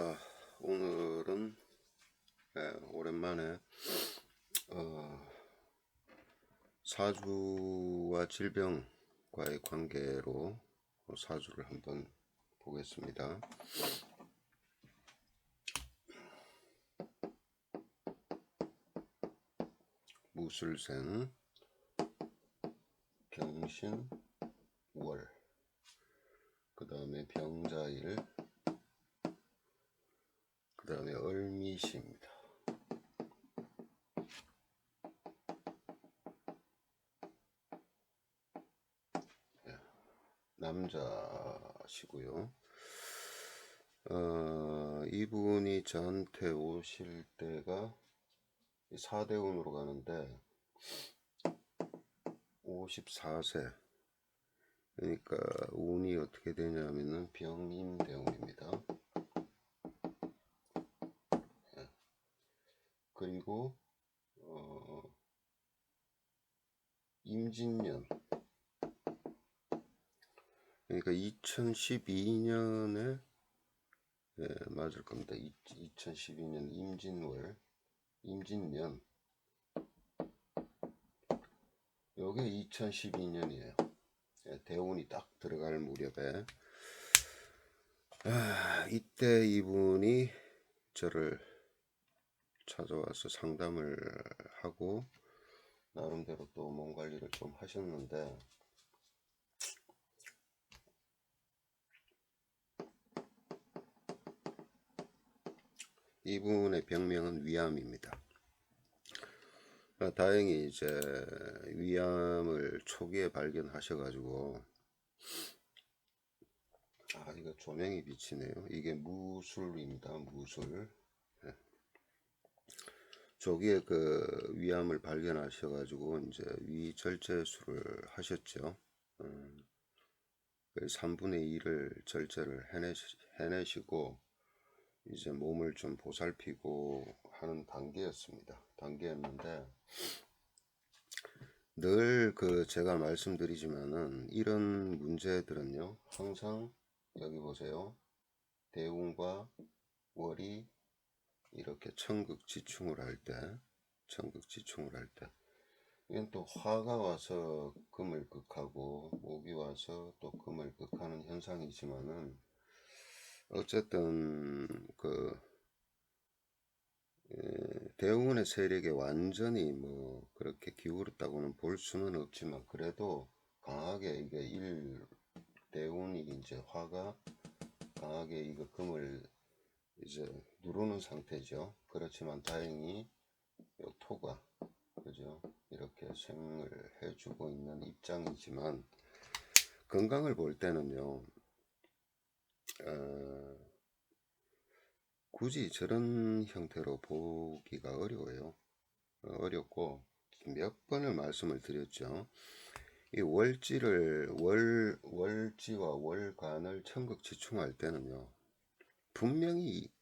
자, 오늘은 오랜만에 사주와 질병과의 관계로 사주를 한번 보겠습니다. 무술생, 경신, 월, 그 다음에 병자일, 그 다음에 을미시입니다. 남자시고요. 이분이 저한테 오실 때가 4대운으로 가는데 54세. 그러니까 운이 어떻게 되냐면은 병인대운입니다. 그리고 임진년, 그러니까 2012년에 맞을 겁니다. 2012년 임진월, 임진년, 요게 2012년이에요. 대운이 딱 들어갈 무렵에 이때 이분이 저를 찾아와서 상담을 하고 나름대로 또 몸 관리를 좀 하셨는데, 이분의 병명은 위암입니다. 다행히 이제 위암을 초기에 발견하셔가지고, 이거 조명이 비치네요. 이게 무술입니다. 무술. 초기에 그 위암을 발견하셔가지고 이제 위절제술을 하셨죠. 3분의 1을 절제를 해내시고 이제 몸을 좀 보살피고 하는 단계였는데, 늘 제가 말씀드리지만은 이런 문제들은요, 항상 여기 보세요. 대운과 월이 이렇게 천극지충을 할 때, 이건 또 화가 와서 금을 극하고 목이 와서 또 금을 극하는 현상이지만은, 어쨌든 대운의 세력에 완전히 뭐 그렇게 기울었다고는 볼 수는 없지만, 그래도 강하게 이게 대운이 이제 화가 강하게 이거 금을 이제 누르는 상태죠. 그렇지만 다행히 요 토가, 그죠, 이렇게 생을 해주고 있는 입장이지만, 건강을 볼 때는요, 굳이 저런 형태로 보기가 어려워요. 어렵고, 몇 번을 말씀을 드렸죠. 이 월지와 월간을 천극지충할 때는요, 분명히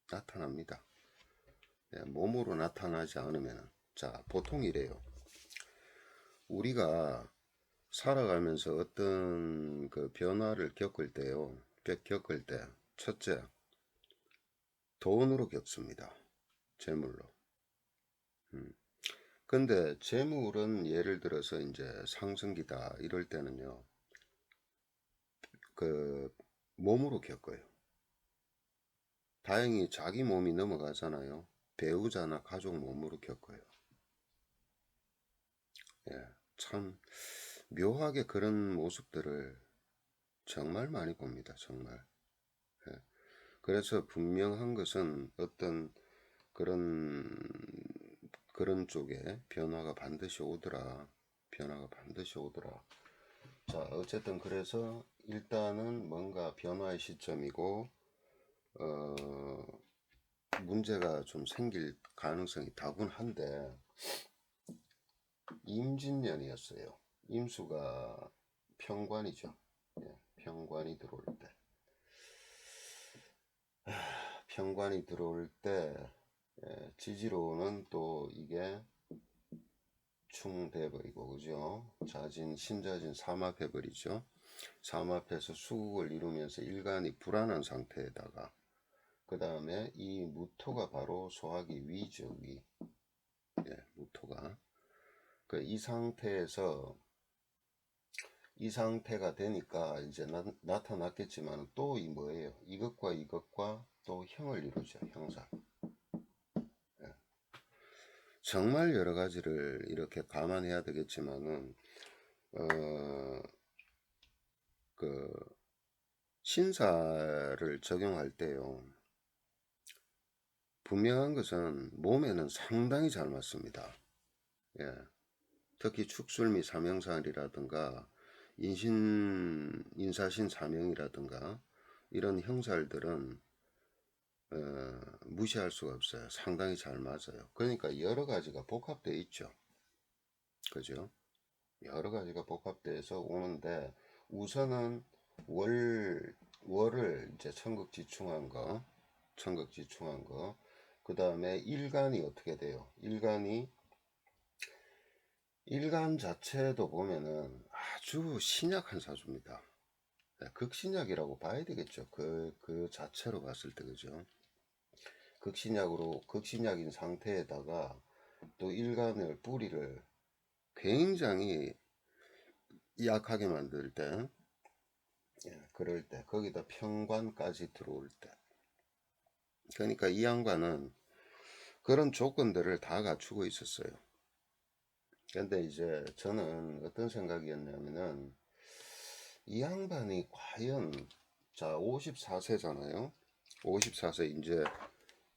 나타납니다. 몸으로 나타나지 않으면, 자, 보통 이래요. 우리가 살아가면서 어떤 그 변화를 겪을 때, 첫째, 돈으로 겪습니다. 재물로. 근데 재물은 예를 들어서 이제 상승기다 이럴 때는요, 몸으로 겪어요. 다행히 자기 몸이 넘어가잖아요. 배우자나 가족 몸으로 겪어요. 참 묘하게 그런 모습들을 정말 많이 봅니다. 정말. 그래서 분명한 것은 어떤 그런 쪽에 변화가 반드시 오더라. 자, 어쨌든 그래서 일단은 뭔가 변화의 시점이고, 문제가 좀 생길 가능성이 다분한데, 임진년이었어요. 임수가 평관이죠. 평관이 들어올 때 지지로는 또 이게 충돼버리고, 그죠? 자진, 신자진 삼합해버리죠. 삼합해서 수국을 이루면서 일간이 불안한 상태에다가 그 다음에 이 무토가 바로 소화기 위죠. 위. 예, 무토가. 이 상태에서 이 상태가 되니까 이제 나타났겠지만 또 이 뭐예요? 이것과 이것과 또 형을 이루죠. 형사. 예. 정말 여러 가지를 이렇게 감안해야 되겠지만은 그 신사를 적용할 때요. 분명한 것은 몸에는 상당히 잘 맞습니다. 예. 특히 축술미 삼형살이라든가 인사신 사명이라든가 이런 형살들은 무시할 수가 없어요. 상당히 잘 맞아요. 그러니까 여러 가지가 복합되어 있죠. 그죠? 여러 가지가 복합돼서 오는데 우선은 월을 이제 천극지충한 거, 그 다음에 일간이 어떻게 돼요? 일간 자체도 보면은 아주 신약한 사주입니다. 극신약이라고 봐야 되겠죠. 그 자체로 봤을 때, 그죠? 극신약인 상태에다가 또 일간을, 뿌리를 굉장히 약하게 만들 때, 그럴 때, 거기다 평관까지 들어올 때. 그러니까 이 양반은 그런 조건들을 다 갖추고 있었어요. 근데 이제 저는 어떤 생각이었냐면은 이 양반이 과연 자 54세잖아요. 54세 이제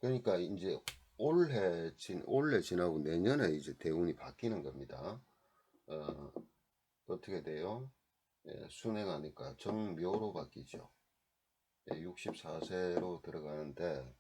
그러니까 이제 올해 지나고 내년에 이제 대운이 바뀌는 겁니다. 어떻게 돼요? 순행하니까 정묘로 바뀌죠. 64세로 들어가는데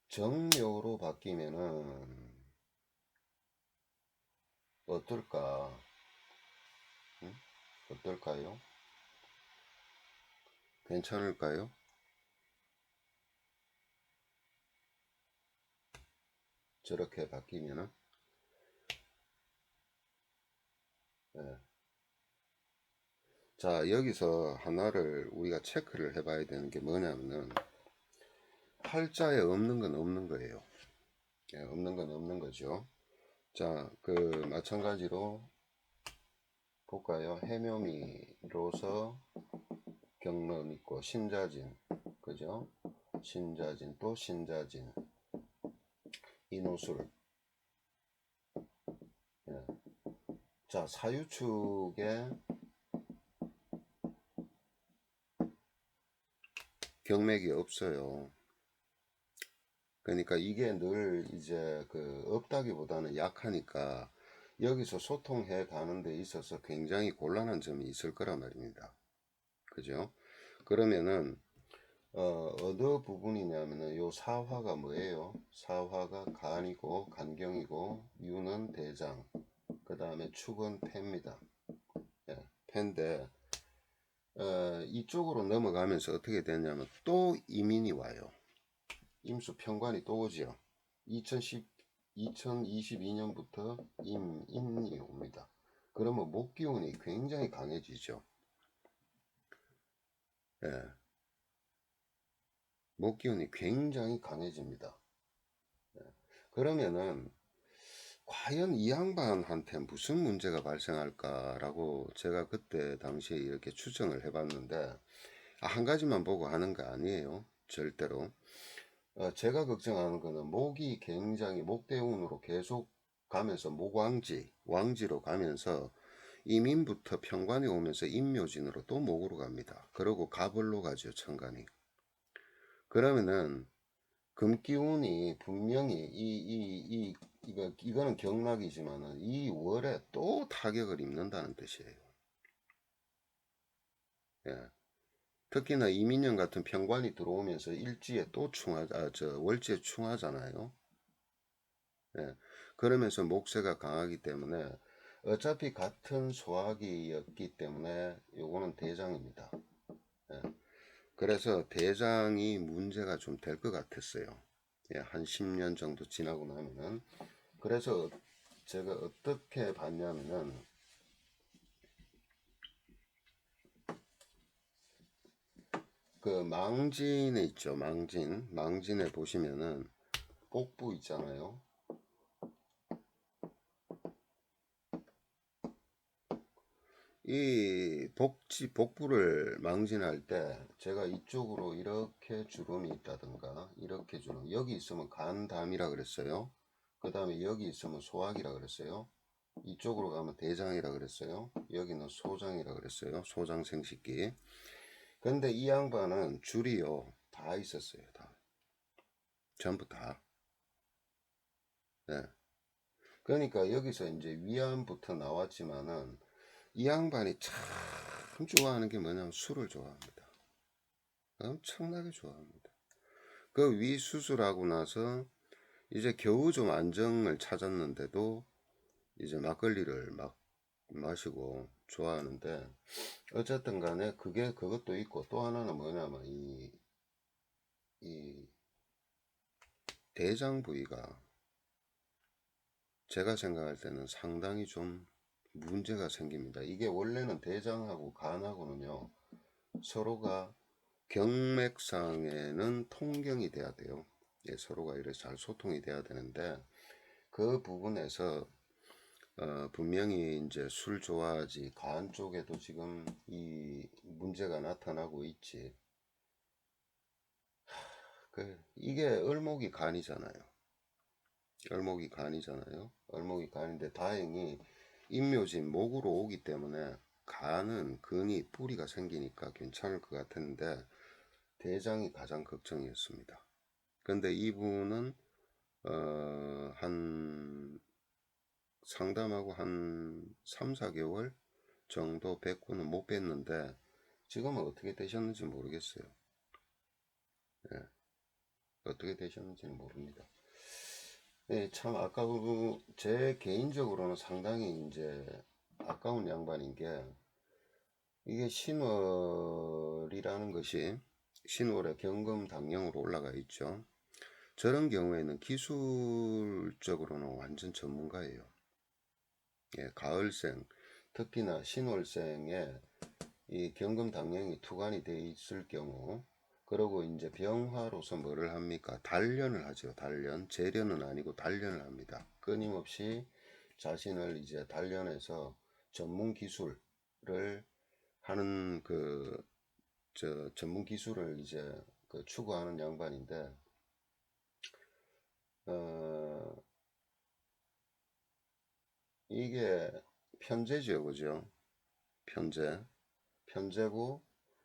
정묘로 바뀌면은 어떨까? 응? 어떨까요? 괜찮을까요? 저렇게 바뀌면은 예. 자, 여기서 하나를 우리가 체크를 해봐야 되는 게 뭐냐면은 팔자에 없는 건 없는 거예요. 예, 없는 건 없는 거죠. 자, 마찬가지로 볼까요? 해묘미로서 경럼 있고 신자진, 그죠? 신자진 또 신자진, 인호술. 예. 자, 사유축에 경맥이 없어요. 그러니까 이게 늘 이제 없다기보다는 약하니까 여기서 소통해 가는 데 있어서 굉장히 곤란한 점이 있을 거란 말입니다. 그죠? 그러면은 어느 부분이냐면은 요 사화가 뭐예요? 사화가 간이고 간경이고 유는 대장, 그 다음에 축은 폐입니다. 예, 폐인데 이쪽으로 넘어가면서 어떻게 되냐면 또 이민이 와요. 임수 편관이 또 오죠. 2022년부터 임인이 옵니다. 그러면 목기운이 굉장히 강해지죠. 예, 목기운이 굉장히 강해집니다. 예, 그러면은 과연 이 양반한테 무슨 문제가 발생할까라고 제가 그때 당시에 이렇게 추정을 해봤는데 한 가지만 보고 하는 거 아니에요. 절대로. 제가 걱정하는 거는 목이 굉장히 목대운으로 계속 가면서 왕지로 가면서 이민부터 편관이 오면서 임묘진으로 또 목으로 갑니다. 그러고 가벌로 가죠, 천간이. 그러면은 금기운이 분명히 이거는 경락이지만은 이 월에 또 타격을 입는다는 뜻이에요. 예. 특히나 이민년 같은 편관이 들어오면서 일지에 또 월지에 충하잖아요. 예. 그러면서 목세가 강하기 때문에 어차피 같은 소화기였기 때문에 요거는 대장입니다. 예. 그래서 대장이 문제가 좀 될 것 같았어요. 예, 한 10년 정도 지나고 나면은. 그래서 제가 어떻게 봤냐면은 그 망진에 있죠. 망진에 보시면은 복부 있잖아요. 이 복부를 망진할 때 제가 이쪽으로 이렇게 주름이 있다든가 이렇게 주름, 여기 있으면 간담이라 그랬어요. 그 다음에 여기 있으면 소화기라 그랬어요. 이쪽으로 가면 대장이라 그랬어요. 여기는 소장이라 그랬어요. 소장 생식기. 근데 이 양반은 줄이요 다 있었어요. 다 전부 다. 네. 그러니까 여기서 이제 위안부터 나왔지만은 이 양반이 참 좋아하는 게 뭐냐면 술을 좋아합니다. 엄청나게 좋아합니다. 그 위 수술하고 나서 이제 겨우 좀 안정을 찾았는데도 이제 막걸리를 막 마시고 좋아하는데, 어쨌든 간에 그것도 있고, 또 하나는 뭐냐면 이 대장 부위가 제가 생각할 때는 상당히 좀 문제가 생깁니다. 이게 원래는 대장하고 간하고는요 서로가 경맥상에는 통경이 돼야 돼요. 예, 서로가 이렇게 잘 소통이 돼야 되는데, 그 부분에서 분명히 이제 술 좋아하지 간 쪽에도 지금 이 문제가 나타나고 있지. 이게 을목이 간이잖아요. 을목이 간인데 다행히 임묘진 목으로 오기 때문에 간은 근이 뿌리가 생기니까 괜찮을 것 같았는데 대장이 가장 걱정이었습니다. 근데 이분은 한 상담하고 한 3, 4개월 정도 뵙고는 못 뵀는데 지금은 어떻게 되셨는지 모르겠어요. 예, 어떻게 되셨는지는 모릅니다. 예, 참 아까운, 제 개인적으로는 상당히 이제 아까운 양반인 게, 이게 신월이라는 것이 신월의 경금 당령으로 올라가 있죠. 저런 경우에는 기술적으로는 완전 전문가예요. 예, 가을생, 특히나 신월생에 이 경금 당령이 투관이 돼 있을 경우, 그리고 이제 병화로서 뭐를 합니까? 단련을 하죠. 단련. 재련은 아니고 단련을 합니다. 끊임없이 자신을 이제 단련해서 전문 기술을 하는 전문 기술을 이제 추구하는 양반인데, 어, 이게 편제죠, 그죠? 편제. 편제고,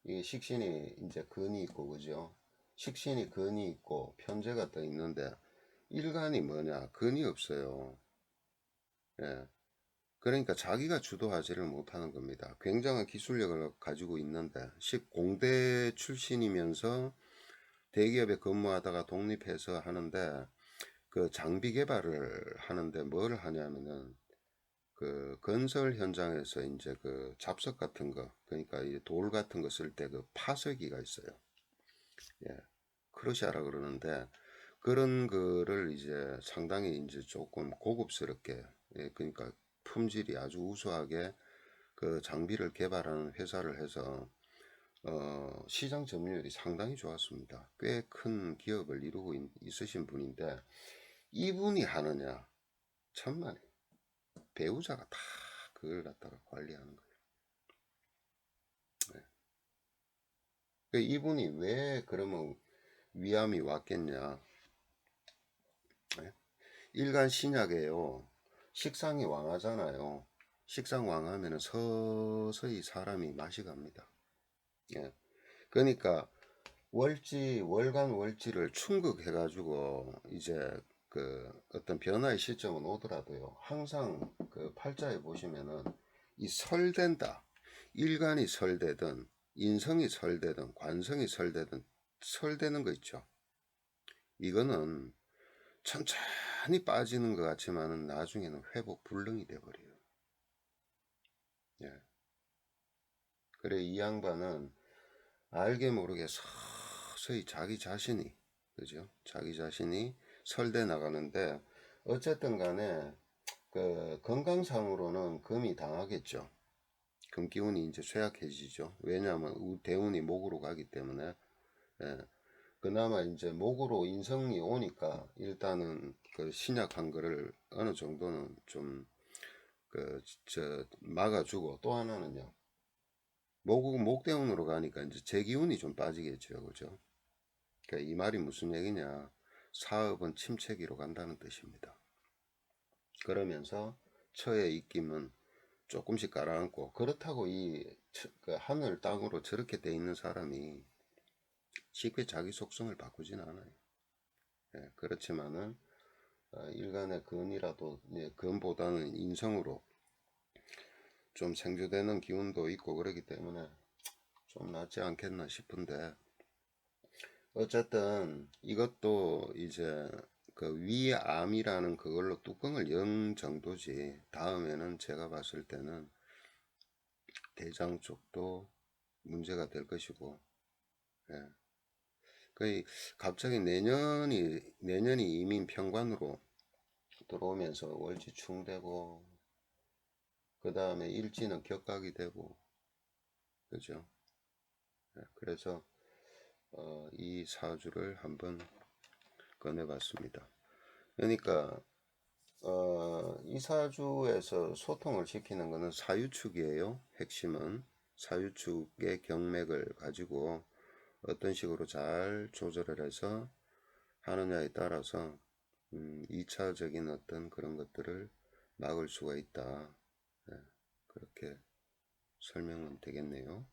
이게 식신이 이제 근이 있고, 그죠? 식신이 근이 있고, 편제가 또 있는데, 일간이 뭐냐? 근이 없어요. 예. 그러니까 자기가 주도하지를 못하는 겁니다. 굉장한 기술력을 가지고 있는데, 공대 출신이면서 대기업에 근무하다가 독립해서 하는데, 그 장비 개발을 하는데 뭘 하냐면은, 그 건설 현장에서 이제 그 잡석 같은 거, 그러니까 이 돌 같은 거 쓸 때 그 파쇄기가 있어요. 예, 크루시아라 그러는데 그런 거를 이제 상당히 이제 조금 고급스럽게, 예, 그러니까 품질이 아주 우수하게 그 장비를 개발하는 회사를 해서 시장 점유율이 상당히 좋았습니다. 꽤 큰 기업을 이루고 있으신 분인데 이분이 하느냐, 천만에 배우자가 다 그걸 갖다가 관리하는 거예요. 이분이 왜 그러면 위암이 왔겠냐? 네? 일간 신약에요. 식상이 왕하잖아요. 식상 왕하면 서서히 사람이 맛이 갑니다. 예. 그러니까 월간 월지를 충극해가지고 이제 그 어떤 변화의 시점은 오더라도요. 항상 그 팔자에 보시면은 이 설된다. 일간이 설되든 인성이 설되든 관성이 설되든 설되는 거 있죠. 이거는 천천히 빠지는 것 같지만은 나중에는 회복 불능이 돼버려요. 예. 그래 이 양반은 알게 모르게 서서히 자기 자신이, 그죠? 자기 자신이 설대 나가는데, 어쨌든 간에 그 건강상으로는 금이 당하겠죠. 금기운이 이제 쇠약해지죠. 왜냐하면 대운이 목으로 가기 때문에. 예. 그나마 이제 목으로 인성이 오니까 일단은 그 신약한 거를 어느 정도는 좀 막아주고, 또 하나는요. 목대운으로 가니까 이제 재기운이 좀 빠지겠죠. 그죠? 그러니까 이 말이 무슨 얘기냐. 사업은 침체기로 간다는 뜻입니다. 그러면서 처의 입김은 조금씩 가라앉고, 그렇다고 그 하늘 땅으로 저렇게 돼 있는 사람이 쉽게 자기 속성을 바꾸진 않아요. 예, 그렇지만은 일간의 근이라도, 예, 근보다는 인성으로 좀 생조되는 기운도 있고 그러기 때문에 좀 낫지 않겠나 싶은데, 어쨌든 이것도 이제 그 위암이라는 그걸로 뚜껑을 연 정도지, 다음에는 제가 봤을 때는 대장 쪽도 문제가 될 것이고, 예. 거의 갑자기 내년이 이민 평관으로 들어오면서 월지충되고, 그 다음에 일지는 격각이 되고, 그죠? 예, 그래서 이 사주를 한번 꺼내봤습니다. 그러니까 이 사주에서 소통을 시키는 것은 사유축이에요. 핵심은 사유축의 경맥을 가지고 어떤 식으로 잘 조절을 해서 하느냐에 따라서 2차적인 어떤 그런 것들을 막을 수가 있다. 예, 그렇게 설명은 되겠네요.